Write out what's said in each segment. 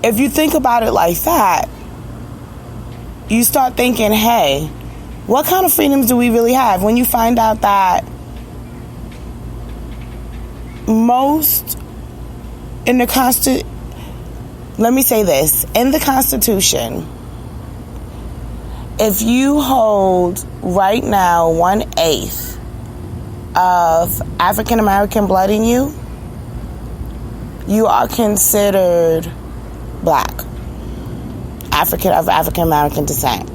if you think about it like that, you start thinking, hey, what kind of freedoms do we really have? When you find out that most in the let me say this, in the Constitution, if you hold right now 1/8 of African American blood in you, you are considered black, of African American descent.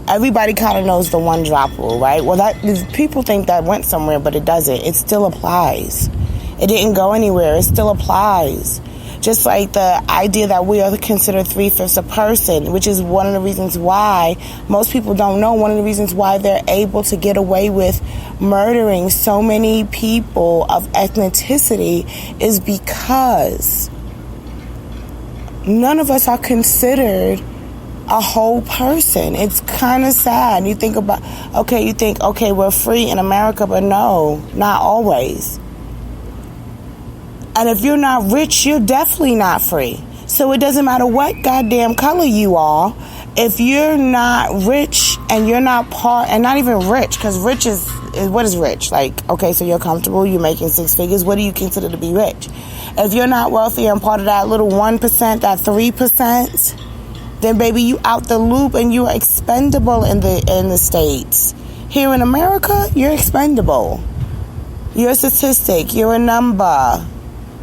Everybody kind of knows the one drop rule, right? Well, people think that went somewhere, but it doesn't. It still applies. It didn't go anywhere. It still applies. Just like the idea that we are considered 3/5 a person, which is one of the reasons why most people don't know. One of the reasons why they're able to get away with murdering so many people of ethnicity is because none of us are considered a whole person. It's kind of sad. You think, we're free in America, but no, not always. And if you're not rich, you're definitely not free. So it doesn't matter what goddamn color you are. If you're not rich and you're not and not even rich, because rich is what is rich? Like, okay, so you're comfortable, you're making 6 figures. What do you consider to be rich? If you're not wealthy and part of that little 1%, that 3%, then baby, you out the loop and you are expendable in the States. Here in America, you're expendable. You're a statistic. You're a number.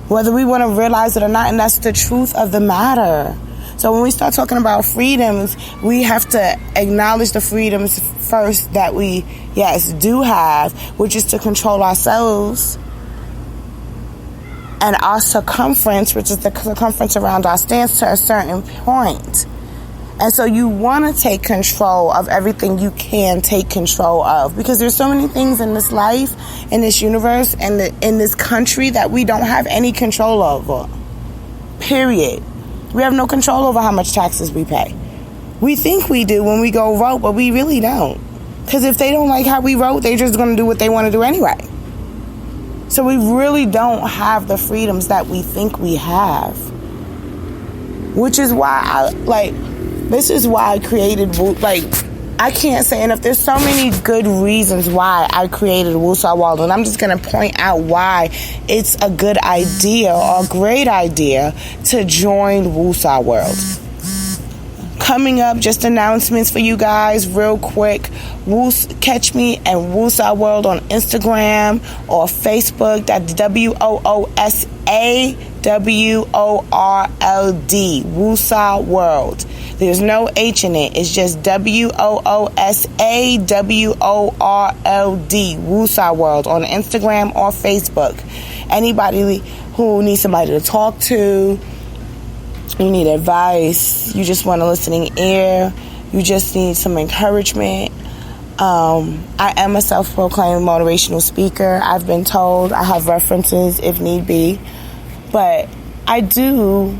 Whether we want to realize it or not, and that's the truth of the matter. So when we start talking about freedoms, we have to acknowledge the freedoms first that we, yes, do have, which is to control ourselves and our circumference, which is the circumference around our stance, to a certain point. And so you want to take control of everything you can take control of, because there's so many things in this life, in this universe, and in this country that we don't have any control over. Period. We have no control over how much taxes we pay. We think we do when we go vote, but we really don't. Because if they don't like how we vote, they're just going to do what they want to do anyway. So we really don't have the freedoms that we think we have. Which is why this is why I created, I can't say enough. There's so many good reasons why I created WOOSAWORLD, and I'm just going to point out why it's a good idea or a great idea to join WOOSAWORLD. Coming up, just announcements for you guys real quick. Catch me at WOOSAWORLD on Instagram or Facebook. That's WOOSAWORLD. WOOSAWORLD. There's no H in it. It's just WOOSAWORLD. WOOSAWORLD on Instagram or Facebook. Anybody who needs somebody to talk to, you need advice, you just want a listening ear, you just need some encouragement. I am a self-proclaimed motivational speaker. I've been told. I have references if need be. But I do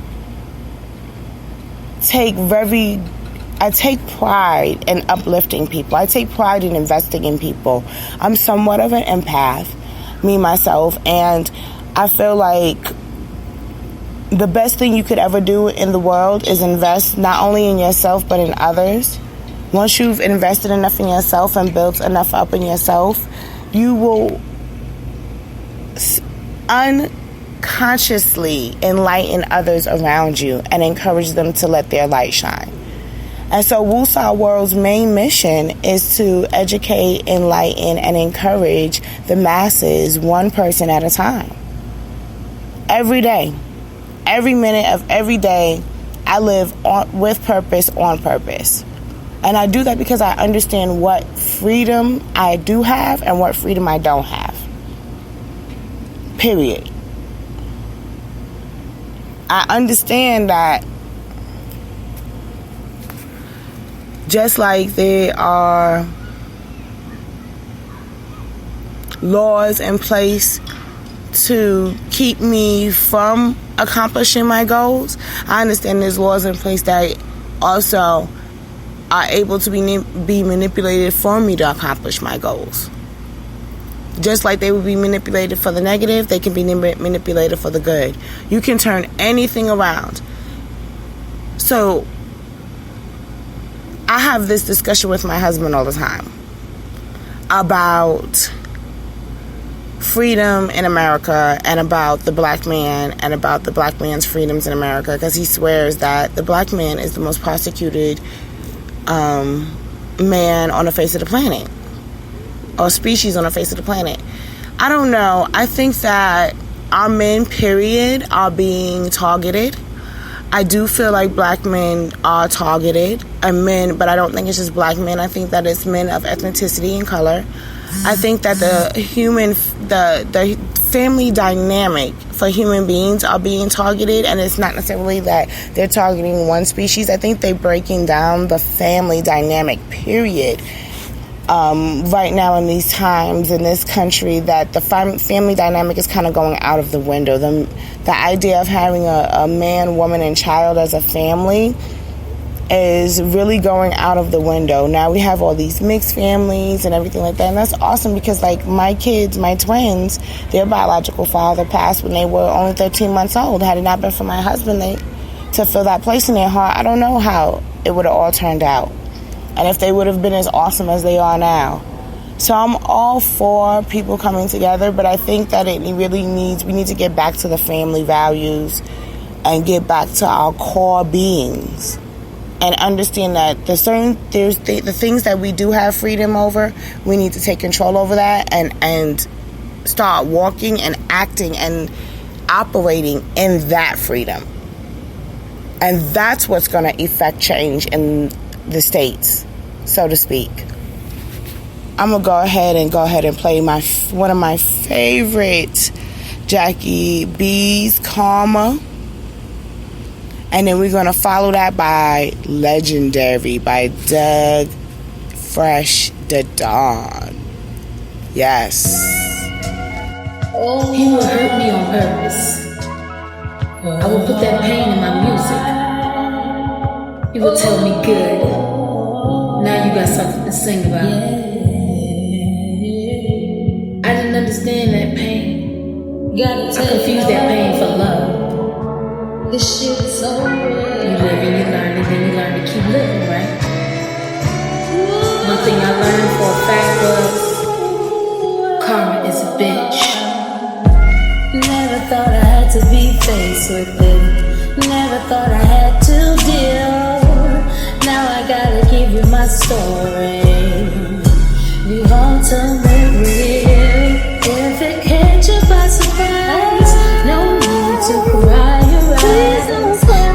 take pride in uplifting people. I take pride in investing in people. I'm somewhat of an empath, me, myself, and I feel like the best thing you could ever do in the world is invest not only in yourself, but in others. Once you've invested enough in yourself and built enough up in yourself, you will unconsciously enlighten others around you and encourage them to let their light shine. And so WOOSAWORLD's main mission is to educate, enlighten, and encourage the masses one person at a time. Every day. Every minute of every day, I live with purpose, on purpose. And I do that because I understand what freedom I do have and what freedom I don't have. Period. I understand that just like there are laws in place to keep me from accomplishing my goals, I understand there's laws in place that also are able to be manipulated for me to accomplish my goals. Just like they would be manipulated for the negative, they can be manipulated for the good. You can turn anything around. So I have this discussion with my husband all the time about freedom in America and about the black man and about the black man's freedoms in America, because he swears that the black man is the most persecuted man on the face of the planet, or species on the face of the planet. I don't know. I think that our men, period, are being targeted. I do feel like black men are targeted, and men, but I don't think it's just black men. I think that it's men of ethnicity and color. I think that the family dynamic for human beings are being targeted, and it's not necessarily that they're targeting one species. I think they're breaking down the family dynamic, period. Right now in these times in this country, that the family dynamic is kind of going out of the window. The idea of having a man, woman, and child as a family is really going out of the window. Now we have all these mixed families and everything like that, and that's awesome, because like my kids, my twins, their biological father passed when they were only 13 months old. Had it not been for my husband to fill that place in their heart, I don't know how it would have all turned out, and if they would have been as awesome as they are now. So I'm all for people coming together, but I think that we need to get back to the family values and get back to our core beings. And understand that the things that we do have freedom over, we need to take control over that and start walking and acting and operating in that freedom. And that's what's going to effect change in the states, so to speak. I'm going to go ahead and play one of my favorite Jackie B's Karma. And then we're going to follow that by Legendary by Doug Fresh the Dawn. Yes. He would hurt me on purpose. I would put that pain in my music. He would tell me, good, now you got something to sing about. I didn't understand that pain. I confused that pain for love. This shit is so real. You live and you learn, and then you learn to keep living, right? One thing I learned for a fact was karma is a bitch. Never thought I had to be faced with it. Never thought I had to deal. Now I gotta give you my story. The ultimate real. If it catch you by surprise, no need to cry.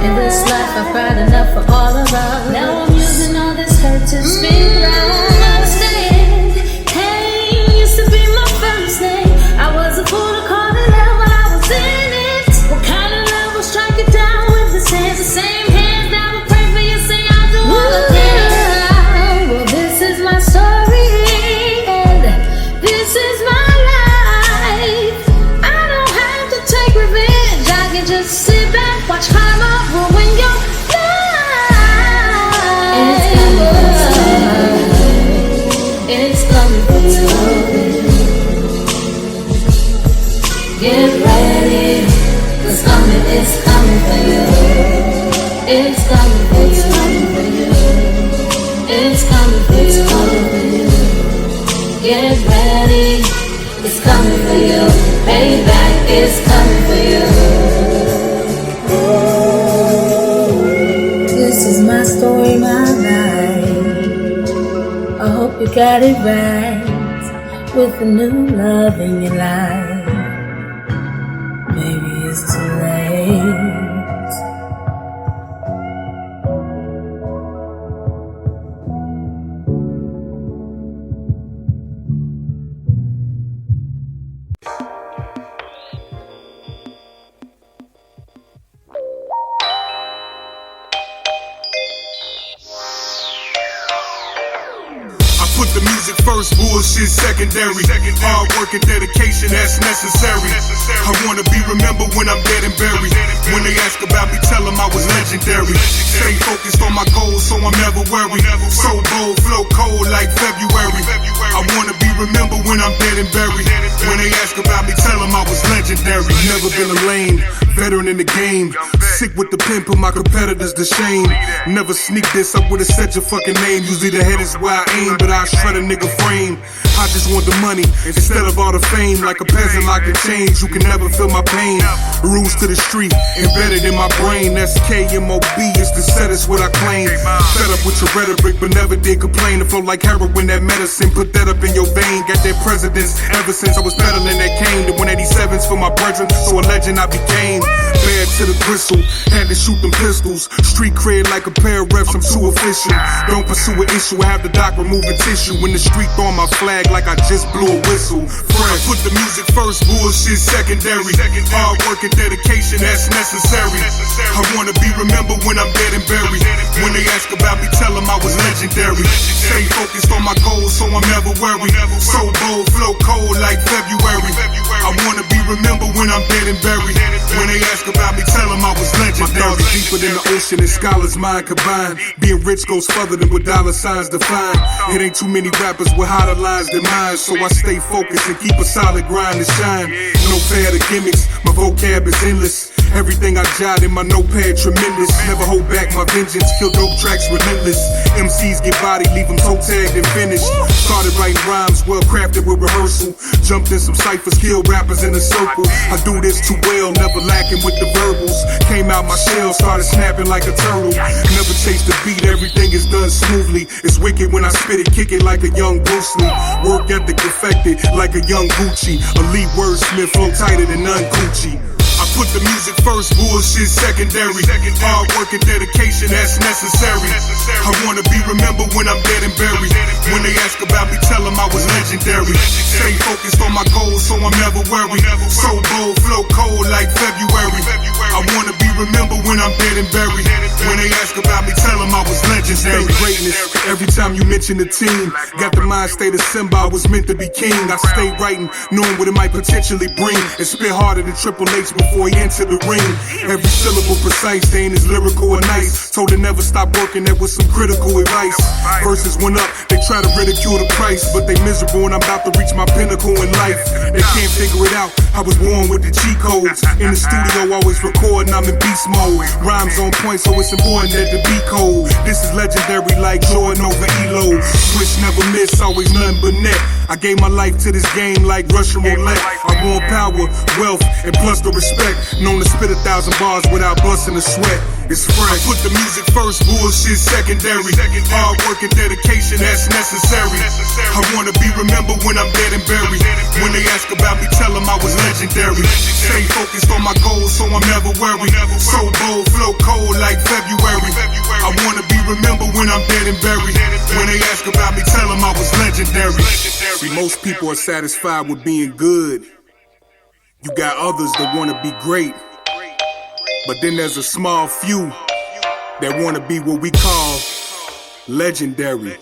In this life I've cried enough for all of us. Now I'm using all this hurt to speak loud. Understand, pain used to be my first name. I was a fool to call it love while I was in it. What kind of love will strike it down with the hands, the same hands that will pray for you, say I'll do all again. Well, this is my story, and this is my life. I don't have to take revenge. I can just sit back, watch karma ruin your life. It's coming for you. Get ready, 'cause it's coming for you. It's coming for you. It's coming for you. Get ready, it's coming for you. Payback is coming for you. This is my story, my life. I hope you got it right with the new love in your life. Maybe it's too late. Put the music first, bullshit secondary. Hard work and dedication, that's necessary. I wanna be remembered when I'm dead and buried. When they ask about me, tell them I was legendary. Stay focused on my goals, so I'm never worried. So bold, flow cold like February. I wanna be remembered when I'm dead and buried. When they ask about me, tell them I was legendary. Never been a lame, veteran in the game. Sick with the pen, put my competitors to shame. Never sneak this, I would've said your fucking name. Usually the head is where I aim, but I shred a nigga frame. I just want the money instead of all the fame. Like a peasant locked in chains, you can never feel my pain. Rules to the street, embedded in my brain. That's KMOB, it's the set, it's what I claim. Fed up with your rhetoric, but never did complain. It flow like heroin, that medicine, put that up in your vein. Got that presidents ever since I was peddling that cane. The 187s for my brethren, so a legend I became. Bad to the gristle, had to shoot them pistols. Street cred like a pair of reps, I'm too official. Don't pursue an issue, I have the doc removing tissue. In the street throwing my flag like I just blew a whistle. I put the music first, bullshit secondary. Hard work and dedication, that's necessary. I wanna be remembered when I'm dead and buried. When they ask about me, tell them I was legendary. Stay focused on my goals, so I'm never worried. So bold, flow cold like February. I wanna be remembered when I'm dead and buried. When they ask about me, tell them I was legendary. My thoughts deeper than the ocean and scholars' mind combined. Being rich goes further than what dollar signs define. It ain't too many rappers with hotter lines than mine, so I stay focused and keep a solid grind to shine. No fair to gimmicks, my vocab is endless. Everything I jot in my notepad tremendous. Never hold back my vengeance, kill dope tracks relentless. MCs get bodied, leave them toe tagged and finished. Started writing rhymes, well crafted with rehearsal. Jumped in some ciphers, killed rappers in a circle. I do this too well, never lacking with the verbals. Came out my shell, started snapping like a turtle. Never chase the beat, everything is done smoothly. It's wicked when I spit it, kick it like a young Bruce Lee. Work ethic perfected like a young Gucci. Elite wordsmith, flow tighter than none Gucci. I put the music first, bullshit secondary. Hard work and dedication, that's necessary. I wanna be remembered when I'm dead and buried. When they ask about me, tell them I was legendary. Stay focused on my goals, so I'm never worried. So bold, flow cold like February. I wanna be remembered when I'm dead and buried. When they ask about me, tell them I was legendary. Greatness, every time you mention the team. Got the mind state of Simba, I was meant to be king. I stay writing, knowing what it might potentially bring. And spit harder than Triple H before he entered the ring. Every syllable precise, saying is lyrical and nice. Told to never stop working, that was some critical advice. Verses went up, they try to ridicule the price, but they miserable and I'm about to reach my pinnacle in life. They can't figure it out, I was born with the cheat codes. In the studio, always recording, I'm in beast mode. Rhymes on point, so it's important that the beat cold. This is legendary like Jordan over Elo. Switch never miss, always nothing but net. I gave my life to this game like Russian roulette. I want power, wealth, and plus the respect. Known to spit 1,000 bars without busting a sweat. It's fresh. I put the music first, bullshit secondary. Hard work and dedication, that's necessary. I wanna be remembered when I'm dead and buried. When they ask about me, tell them I was legendary. Stay focused on my goals, so I'm never worried. So bold, flow cold like February. I wanna be remembered when I'm dead and buried. When they ask about me, tell them I was legendary. See, most people are satisfied with being good. You got others that wanna be great. But then there's a small few that wanna be what we call legendary.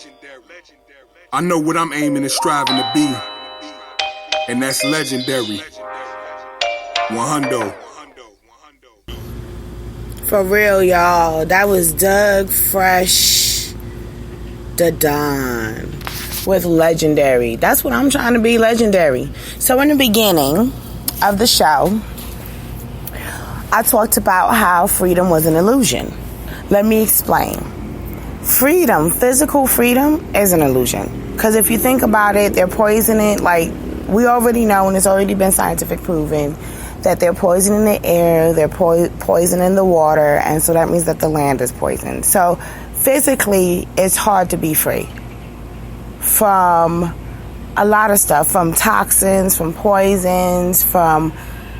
I know what I'm aiming and striving to be, and that's legendary. 100. For real, y'all. That was Doug Fresh the Don with Legendary. That's what I'm trying to be, legendary. So in the beginning of the show, I talked about how freedom was an illusion. Let me explain. Freedom, physical freedom, is an illusion. Because if you think about it, they're poisoning, like we already know, and it's already been scientific proven, that they're poisoning the air, they're poisoning the water, and so that means that the land is poisoned. So physically, it's hard to be free from a lot of stuff, from toxins, from poisons, from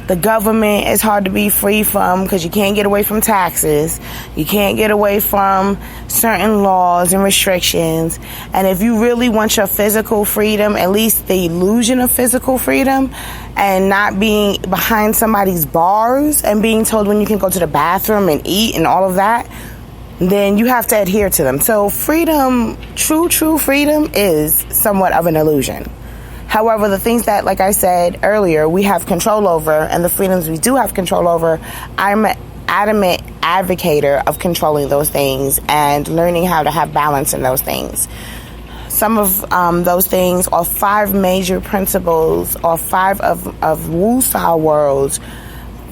the government. It's hard to be free from, because you can't get away from taxes. You can't get away from certain laws and restrictions. And if you really want your physical freedom, at least the illusion of physical freedom, and not being behind somebody's bars and being told when you can go to the bathroom and eat and all of that, then you have to adhere to them. So freedom, true freedom, is somewhat of an illusion. However, the things that, like I said earlier, we have control over, and the freedoms we do have control over, I'm an adamant advocator of controlling those things and learning how to have balance in those things. Some of those things are 5 major principles, or 5 of WOOSAWORLD's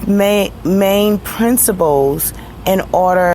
main principles in order